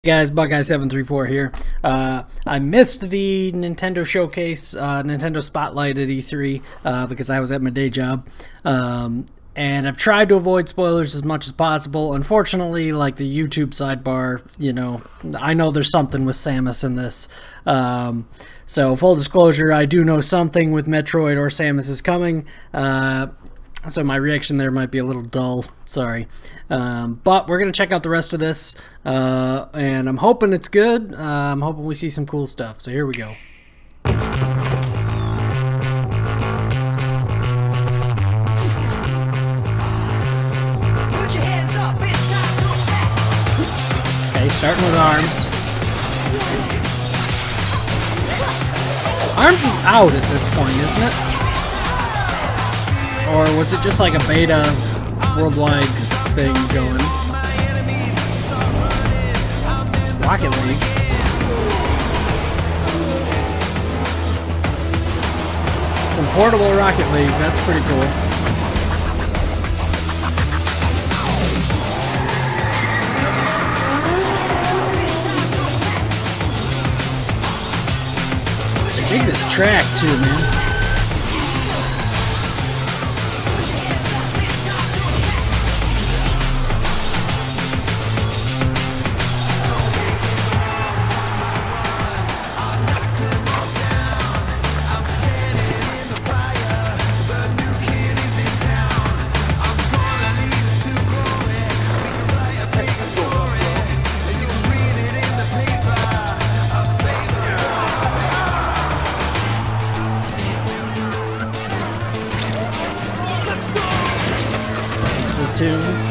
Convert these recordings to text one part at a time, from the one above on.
Hey guys, Buckeye734 here. I missed the Nintendo Showcase, Nintendo Spotlight at E3 because I was at my day job. And I've tried to avoid spoilers as much as possible. Unfortunately, like the YouTube sidebar, I know there's something with Samus in this. So full disclosure, I do know something with Metroid or Samus is coming. So my reaction there might be a little dull, sorry. But we're going to check out the rest of this, and I'm hoping it's good. I'm hoping we see some cool stuff, so here we go. Okay, starting with Arms. Arms is out at this point, isn't it? Or was it just like a beta worldwide thing going? Rocket League. Some portable Rocket League, that's pretty cool. I dig this track too, man. Tune.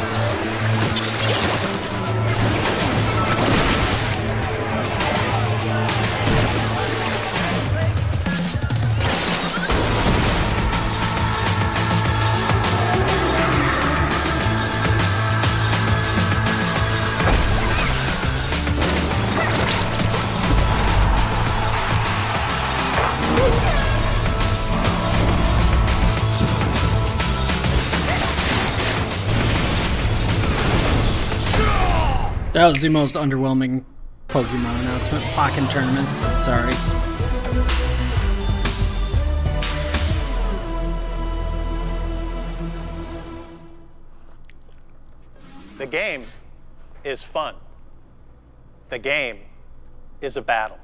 That was the most underwhelming Pokemon announcement. Pokken Tournament. Sorry. The game is fun. The game is a battle.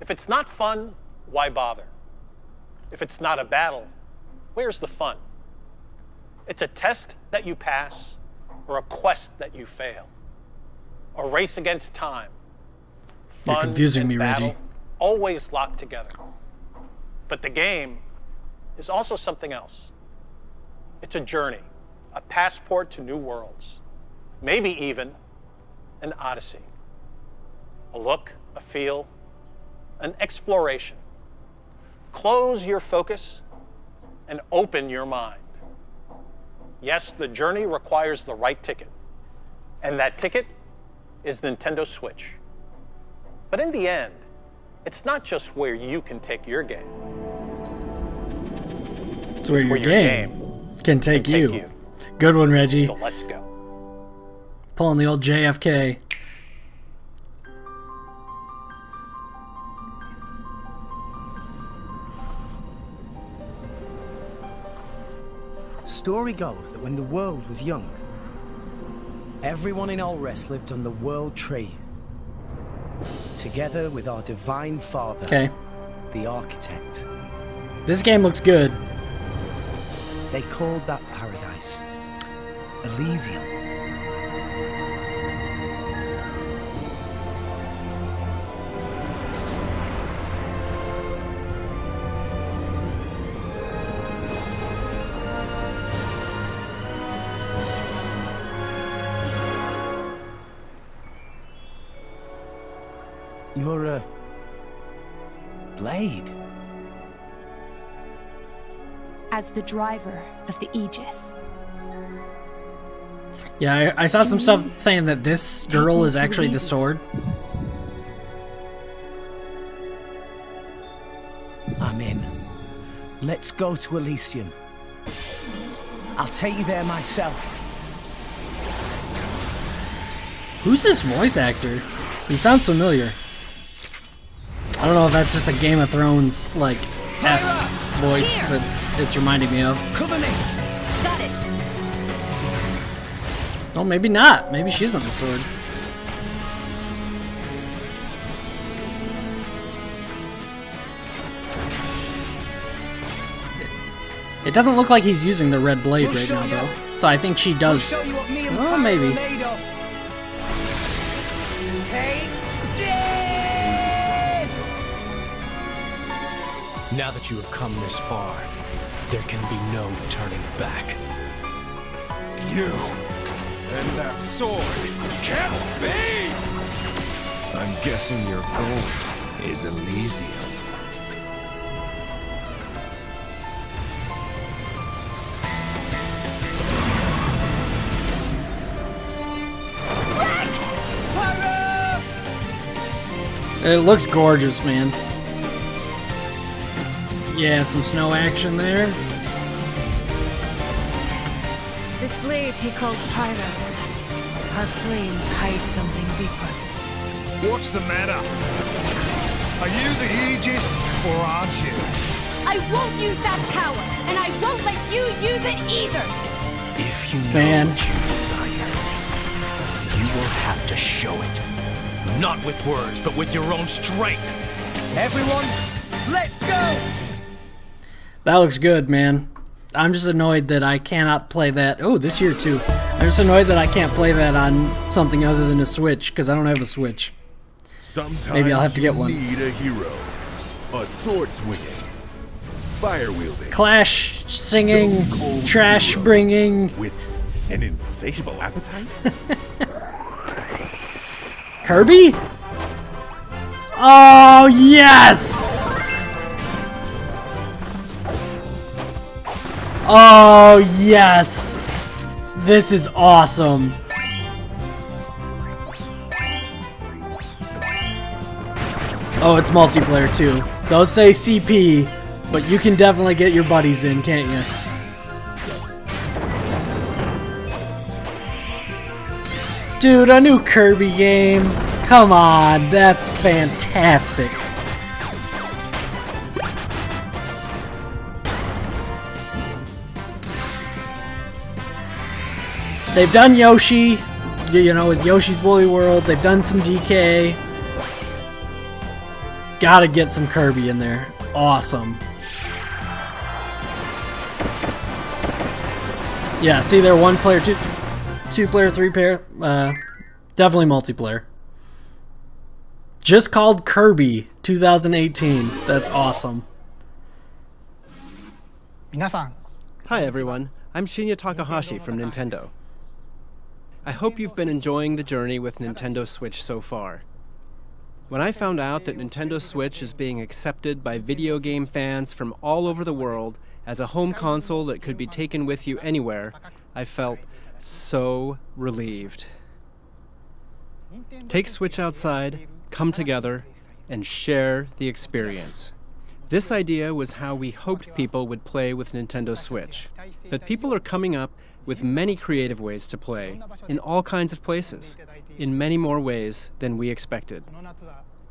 If it's not fun, why bother? If it's not a battle, where's the fun? It's a test that you pass or a quest that you fail. A race against time. Fun. You're confusing me, battle, Reggie. Always locked together. But the game is also something else. It's a journey, a passport to new worlds, maybe even an odyssey. A look, a feel, an exploration. Close your focus and open your mind. Yes, the journey requires the right ticket. And that ticket is Nintendo Switch. But in the end, it's not just where you can take your game. It's where your game can take you. Good one, Reggie. So let's go. Pulling the old JFK. Story goes that when the world was young, everyone in Alrest lived on the World Tree, together with our divine father, the architect. This game looks good. They called that paradise Elysium. You're a Blade. As the driver of the Aegis. Yeah, I saw some stuff saying that this girl is actually the sword. I'm in. Let's go to Elysium. I'll take you there myself. Who's this voice actor? He sounds familiar. I don't know if that's just a Game of Thrones like esque voice that's it's reminding me of. Cover me. Got it. Oh, maybe not. Maybe she's on the sword. It doesn't look like he's using the red blade right now, though. So I think she does. Show you what me and Oh, Pyro maybe. are made of. Take this! Now that you have come this far, there can be no turning back. You and that sword can't be! I'm guessing your goal is Elysium. It looks gorgeous, man. Yeah, some snow action there. This blade he calls Pyro. Our flames hide something deeper. What's the matter? Are you the Aegis, or aren't you? I won't use that power, and I won't let you use it either. If you know Man. what you desire, you will have to show it. Not with words, but with your own strength. Everyone, let's go! That looks good, man. I'm just annoyed that I cannot play that. Oh, this year too. I'm just annoyed that I can't play that on something other than a Switch, because I don't have a Switch. Sometimes Maybe I'll have to get one. You need a hero, a sword swinging, fire wielding, Clash singing, stone cold trash hero bringing. with an insatiable appetite. Kirby? Oh, yes! Oh, yes! This is awesome. Oh, it's multiplayer too. Don't say CP, but you can definitely get your buddies in, can't you? Dude, a new Kirby game. Come on, that's fantastic. They've done Yoshi, you know, with Yoshi's Woolly World. They've done some DK. Gotta get some Kirby in there. Awesome. Yeah, see there, one player, two player, three player. Definitely multiplayer. Just called Kirby 2018. That's awesome. Hi everyone, I'm Shinya Takahashi from Nintendo. I hope you've been enjoying the journey with Nintendo Switch so far. When I found out that Nintendo Switch is being accepted by video game fans from all over the world as a home console that could be taken with you anywhere, I felt so relieved. Take Switch outside, come together, and share the experience. This idea was how we hoped people would play with Nintendo Switch. But people are coming up with many creative ways to play, in all kinds of places, in many more ways than we expected.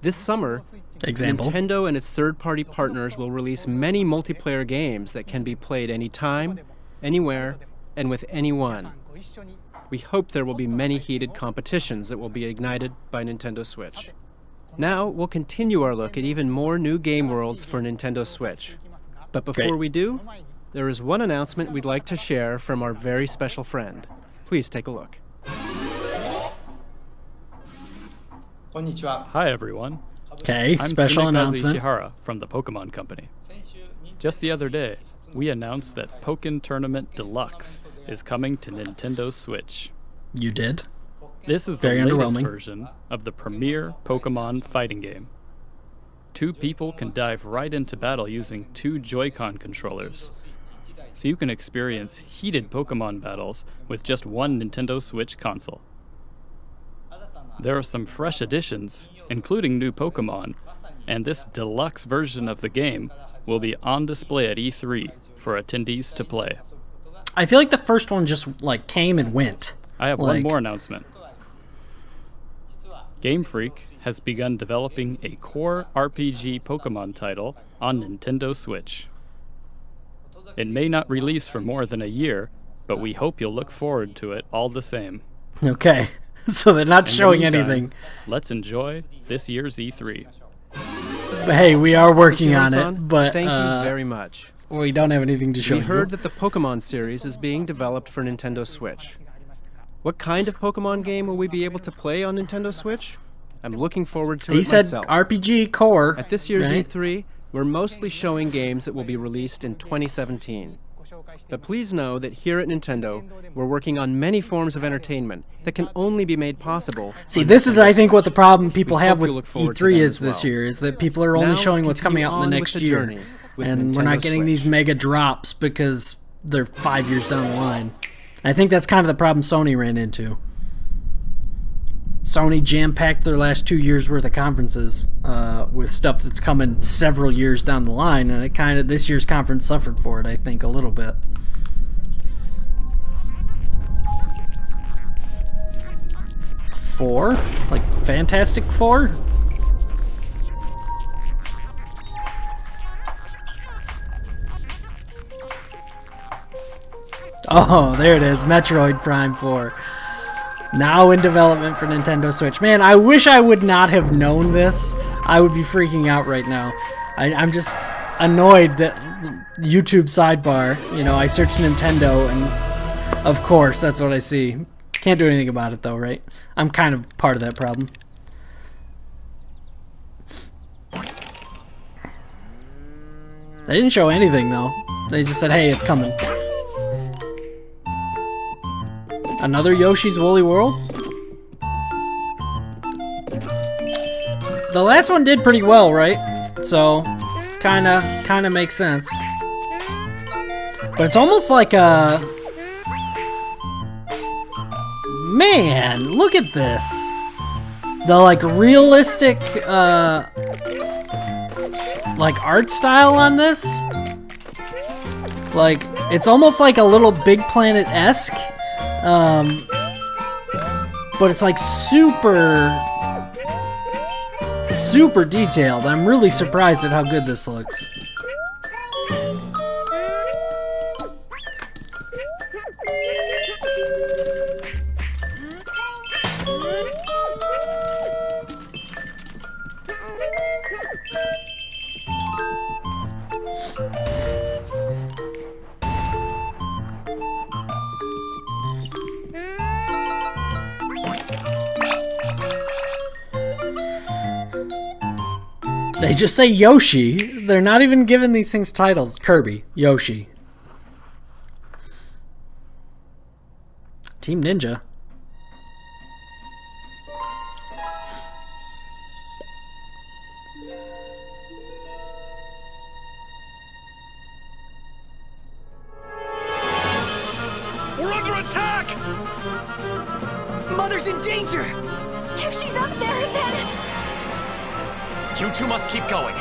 This summer, Example. Nintendo and its third-party partners will release many multiplayer games that can be played anytime, anywhere, and with anyone. We hope there will be many heated competitions that will be ignited by Nintendo Switch. Now, we'll continue our look at even more new game worlds for Nintendo Switch. But before Great. we do, there is one announcement we'd like to share from our very special friend. Please take a look. Hi everyone, Okay, I'm special Tsunekazu announcement. Ishihara from the Pokemon Company. Just the other day, we announced that Pokken Tournament Deluxe is coming to Nintendo Switch. You did? This is the Very latest underwhelming. version of the premier Pokemon fighting game. Two people can dive right into battle using two Joy-Con controllers, so you can experience heated Pokemon battles with just one Nintendo Switch console. There are some fresh additions, including new Pokemon, and this deluxe version of the game will be on display at E3 for attendees to play. I feel like the first one just like came and went. I have one more announcement. Game Freak has begun developing a core RPG Pokemon title on Nintendo Switch. It may not release for more than a year, but we hope you'll look forward to it all the same. Okay, so they're not In the showing meantime, anything. Let's enjoy this year's E3. But hey, we are working on Hiro-san, it, but thank you very much. we don't have anything to show We heard you. that the Pokemon series is being developed for Nintendo Switch. What kind of Pokemon game will we be able to play on Nintendo Switch? I'm looking forward to He it said myself. RPG core. At this year's right? E3, we're mostly showing games that will be released in 2017. But please know that here at Nintendo, we're working on many forms of entertainment that can only be made possible. See, on this is, Nintendo I think, what the Switch. problem people We have hope with you'll look forward to E3 them is as this well. year, is that people are only Now showing let's what's coming continue out in the on with next the year. journey with And we're Nintendo not getting these Switch. mega drops because they're 5 years down the line. I think that's kind of the problem Sony ran into. Sony jam-packed their last 2 years worth of conferences with stuff that's coming several years down the line, and it kind of, this year's conference suffered for it, I think, a little bit. Four? Like Fantastic Four? Oh, there it is. Metroid Prime 4. Now in development for Nintendo Switch. Man, I wish I would not have known this. I would be freaking out right now. I'm just annoyed that YouTube sidebar, you know, I searched Nintendo and of course that's what I see. Can't do anything about it though, right? I'm kind of part of that problem. They didn't show anything though. They just said, hey, it's coming. Another Yoshi's Woolly World? The last one did pretty well, right? So, kinda makes sense. But it's almost like a... Man, look at this. The, like, realistic, like, art style on this. Like, it's almost like a little Big Planet-esque. But it's like super detailed. I'm really surprised at how good this looks. They just say Yoshi. They're not even giving these things titles. Kirby, Yoshi. Team Ninja. We're under attack! Mother's in danger! If she's up there, then... You two must keep going.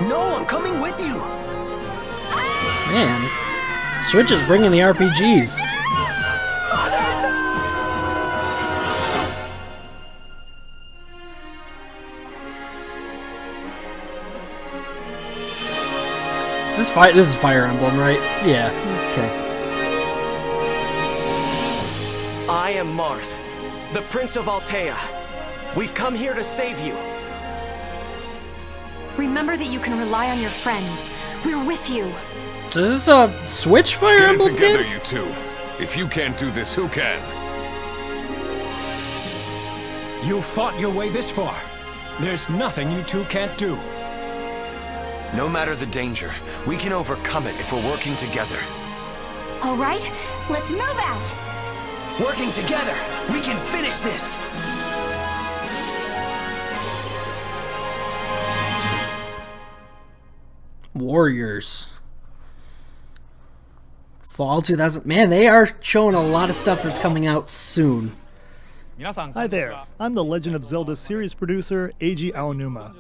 No, I'm coming with you. Man, Switch is bringing the RPGs. This is Fire Emblem, right? Yeah. Okay. I am Marth, the Prince of Altea. We've come here to save you. Remember that you can rely on your friends. We're with you. So is this a Switch Fire Get it Emblem together, game? you two. If you can't do this, who can? You fought your way this far. There's nothing you two can't do. No matter the danger, we can overcome it if we're working together. All right, let's move out. Working together, we can finish this! Warriors. Fall 2000. Man, they are showing a lot of stuff that's coming out soon. Hi there, I'm the Legend of Zelda series producer, Eiji Aonuma.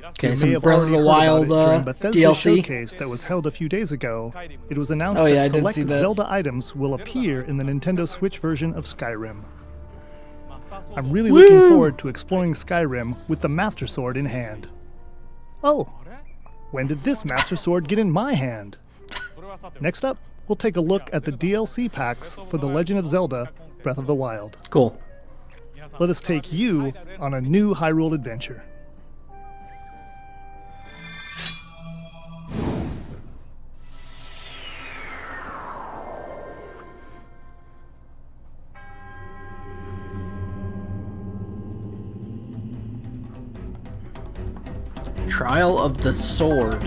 Okay, You may some have Breath of already the heard about Wild it during Bethesda's DLC. showcase that was held a few days ago. It was announced Oh, yeah, I that did select see that. Zelda items will appear in the Nintendo Switch version of Skyrim. I'm really looking forward to exploring Skyrim with the Master Sword in hand. Oh, when did this Master Sword get in my hand? Next up, we'll take a look at the DLC packs for The Legend of Zelda Breath of the Wild. Cool. Let us take you on a new Hyrule adventure. Trial of the Sword.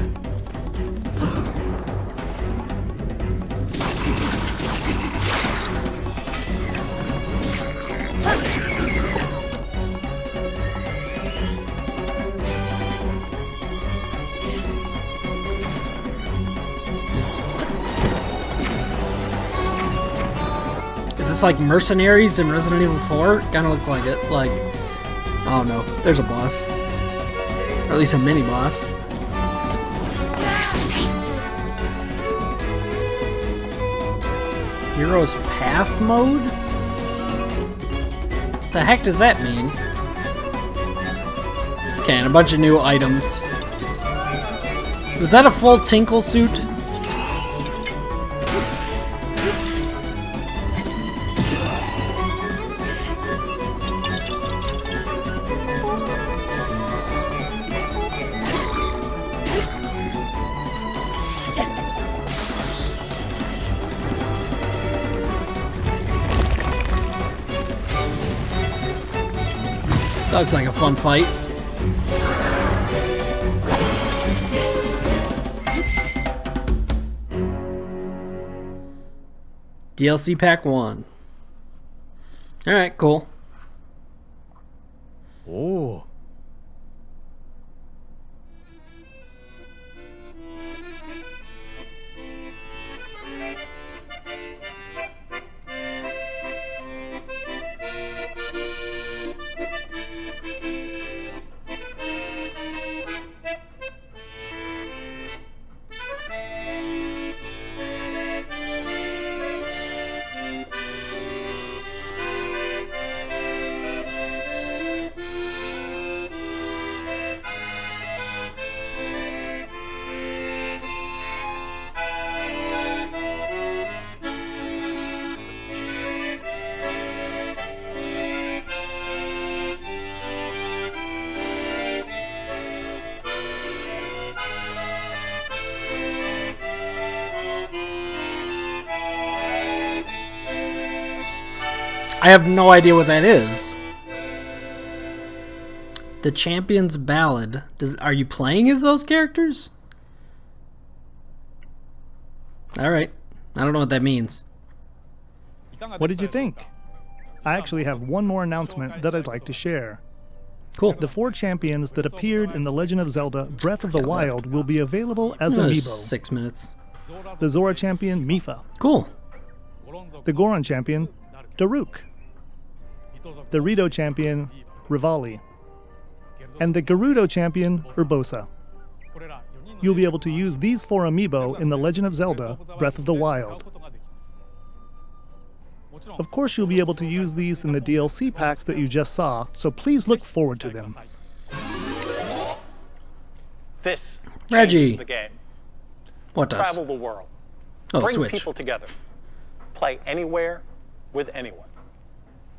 Is this like Mercenaries in Resident Evil 4? Kinda looks like it. Like, oh no, there's a boss. Or at least a mini boss. Hero's Path mode? The heck does that mean? Okay, and a bunch of new items. Was that a full Tinkle suit? Looks like a fun fight. DLC Pack 1. Alright, cool. Oh. I have no idea what that is. The Champion's Ballad. Are you playing as those characters? Alright. I don't know what that means. What did you think? I actually have one more announcement that I'd like to share. Cool. The 4 champions that appeared in The Legend of Zelda Breath of the Wild will be available as amiibo. 6 minutes. The Zora champion, Mipha. Cool. The Goron champion, Daruk. The Rito champion, Rivali. And the Gerudo champion, Urbosa. You'll be able to use these 4 amiibo in The Legend of Zelda Breath of the Wild. Of course, you'll be able to use these in the DLC packs that you just saw, so please look forward to them. This Reggie. changes the game. What does? Travel the world. Oh, Bring Switch. people together. Play anywhere with anyone.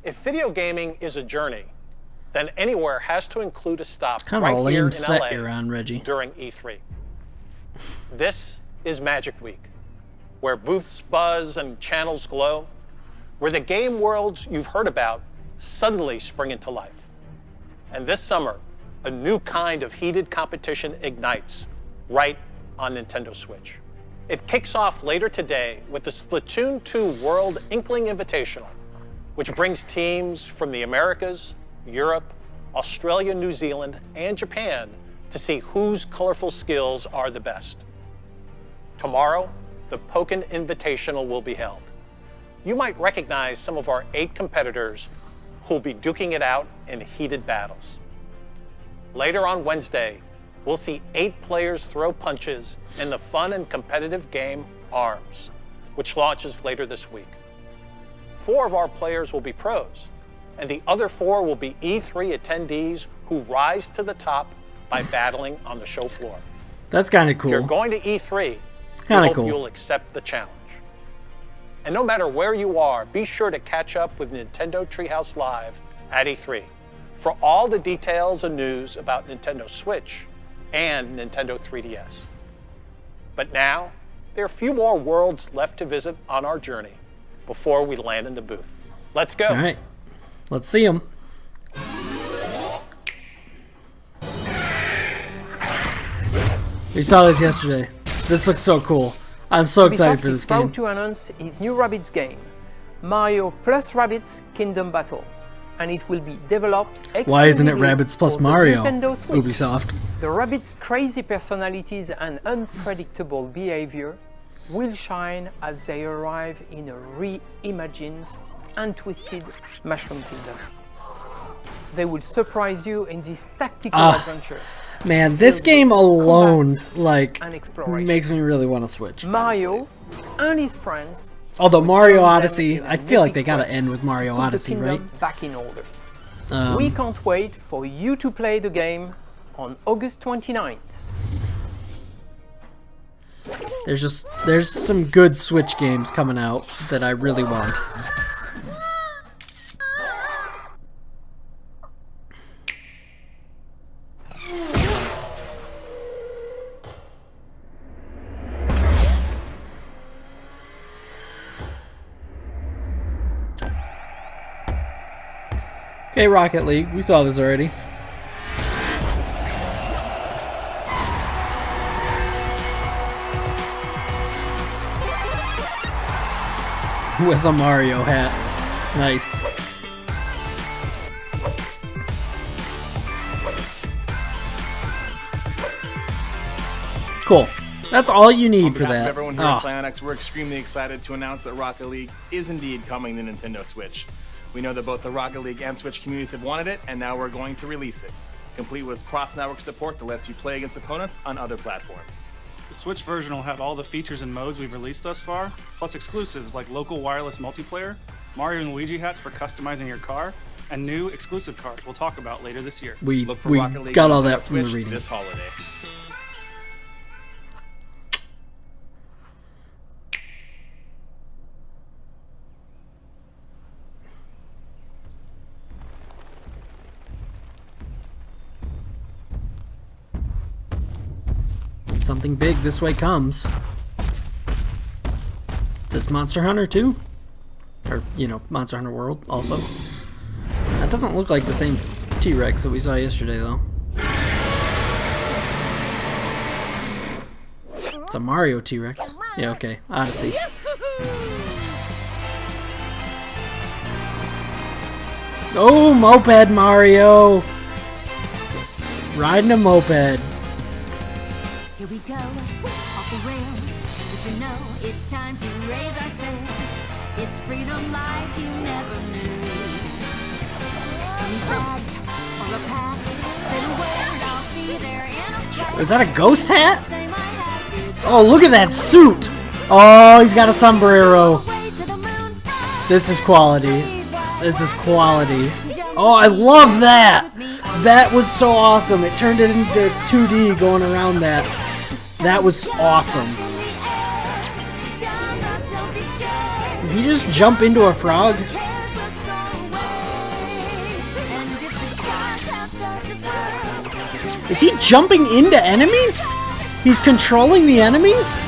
If video gaming is a journey, then anywhere has to include a stop Kind of right a here lame in set LA you're on, Reggie. during E3. This is Magic Week, where booths buzz and channels glow, where the game worlds you've heard about suddenly spring into life. And this summer, a new kind of heated competition ignites right on Nintendo Switch. It kicks off later today with the Splatoon 2 World Inkling Invitational, which brings teams from the Americas, Europe, Australia, New Zealand, and Japan to see whose colorful skills are the best. Tomorrow, the Pokken Invitational will be held. You might recognize some of our 8 competitors who'll be duking it out in heated battles. Later on Wednesday, we'll see 8 players throw punches in the fun and competitive game ARMS, which launches later this week. 4 of our players will be pros, and the other 4 will be E3 attendees who rise to the top by battling on the show floor. That's kind of If you're cool. going to E3, Kinda we hope cool. you'll accept the challenge. And no matter where you are, be sure to catch up with Nintendo Treehouse Live at E3 for all the details and news about Nintendo Switch and Nintendo 3DS. But now, there are a few more worlds left to visit on our journey before we land in the booth. Let's go. All right, let's see them. We saw this yesterday. This looks so cool. I'm so excited Ubisoft for this is proud game. to announce its new Rabbids game, Mario plus Rabbids Kingdom Battle, and it will be developed Why isn't it exclusively Rabbids plus for the Mario? Nintendo Switch. Ubisoft. The Rabbids' crazy personalities and unpredictable behavior will shine as they arrive in a reimagined and twisted Mushroom Kingdom. They will surprise you in this tactical adventure. Man, this game alone, like, and exploration. makes me really want to switch. Mario and his friends. Although will Mario join them Odyssey, in I an feel like epic they gotta quest end with Mario to put the Odyssey, kingdom right? Back in order. We can't wait for you to play the game on August 29th. There's some good Switch games coming out that I really want. Okay, Rocket League. We saw this already. With a Mario hat. Nice. Cool. That's all you need for that. Everyone here at Psyonix, we're extremely excited to announce that Rocket League is indeed coming to Nintendo Switch. We know that both the Rocket League and Switch communities have wanted it, and now we're going to release it, complete with cross-network support that lets you play against opponents on other platforms. The Switch version will have all the features and modes we've released thus far, plus exclusives like local wireless multiplayer, Mario and Luigi hats for customizing your car, and new exclusive cars we'll talk about later this year. We Look for Rocket League got on all Nintendo that from the Switch reading. this holiday. Something big this way comes. This Monster Hunter too? Or, you know, Monster Hunter World also. That doesn't look like the same T-Rex that we saw yesterday though. It's a Mario T-Rex. Yeah, okay. Odyssey. Oh, Moped Mario! Riding a moped. Here we go, off the rails. But you know it's time to raise our sails. It's freedom like you never knew. 20 bags or a pass. Say the word, I'll be there in a flash. Is that a ghost hat? Say my hat is Oh, look at that suit! Oh, he's got a sombrero. This is quality. This is quality. Oh, I love that! That was so awesome. It turned it into 2D going around that. That was awesome. Did he just jump into a frog? Is he jumping into enemies? He's controlling the enemies?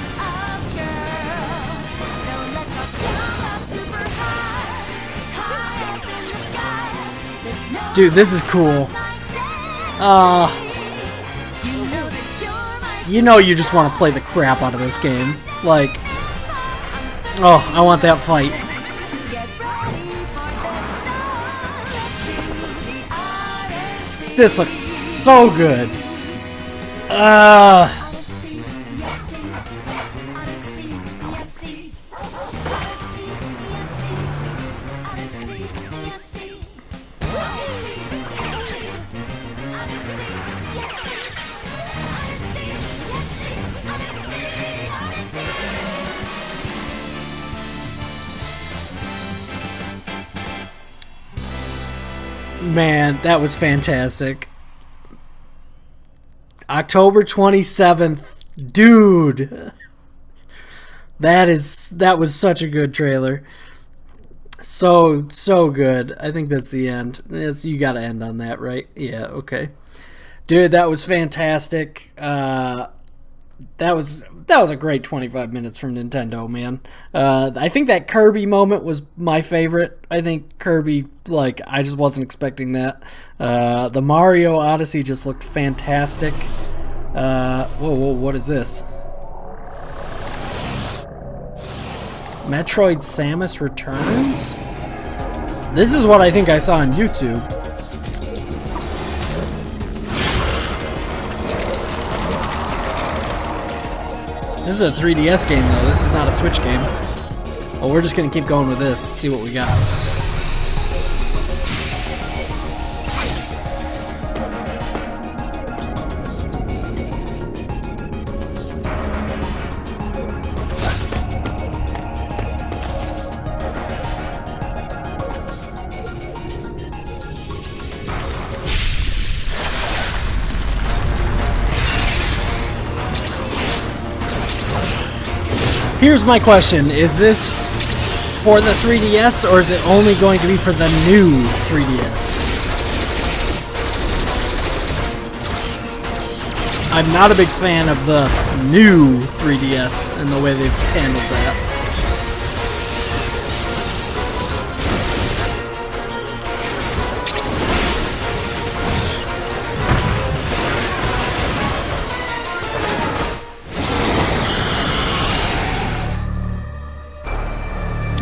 Dude, this is cool. You know you just want to play the crap out of this game. Like, oh, I want that fight. This looks so good. Man, that was fantastic. October 27th. Dude. That was such a good trailer. So good. I think that's the end. You got to end on that, right? Yeah, okay. Dude, that was fantastic. That was a great 25 minutes from Nintendo, man. I think that Kirby moment was my favorite. I think Kirby, like, I just wasn't expecting that. The Mario Odyssey just looked fantastic. Whoa, what is this? Metroid Samus Returns? This is what I think I saw on YouTube. This is a 3DS game, though. This is not a Switch game. Well, we're just going to keep going with this, see what we got. Here's my question. Is this for the 3DS, or is it only going to be for the new 3DS? I'm not a big fan of the new 3DS and the way they've handled that.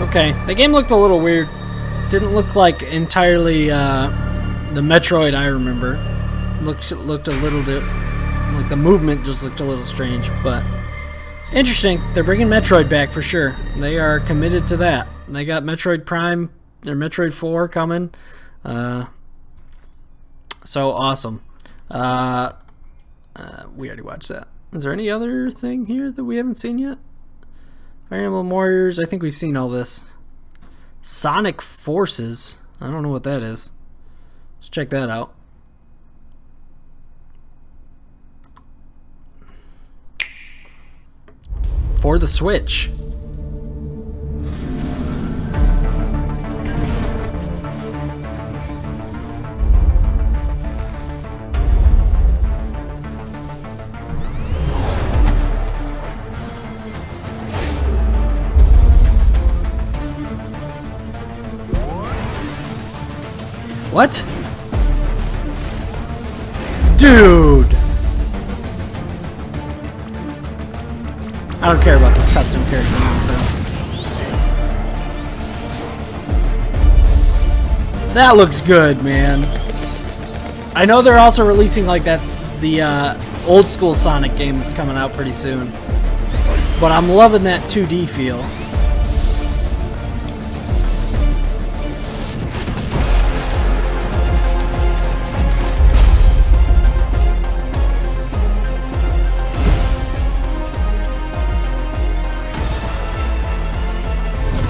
Okay, the game looked a little weird. Didn't look like entirely the Metroid I remember. Looked a little like the movement just looked a little strange, but interesting. They're bringing Metroid back for sure. They are committed to that. They got Metroid Prime or Metroid 4 coming. So awesome. We already watched that. Is there any other thing here that we haven't seen yet? Fire Emblem Warriors, I think we've seen all this. Sonic Forces, I don't know what that is. Let's check that out. For the Switch. What? Dude! I don't care about this custom character nonsense. That looks good, man. I know they're also releasing like the old school Sonic game that's coming out pretty soon. But I'm loving that 2D feel.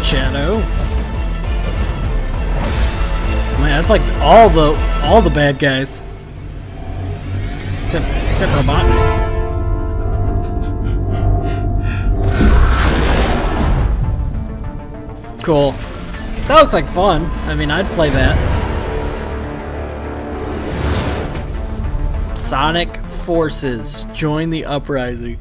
Shadow. Man, that's like all the bad guys. Except Robotnik. Cool. That looks like fun. I mean, I'd play that. Sonic Forces. Join the uprising.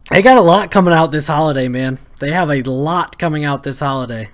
They got a lot coming out this holiday, man. They have a lot coming out this holiday.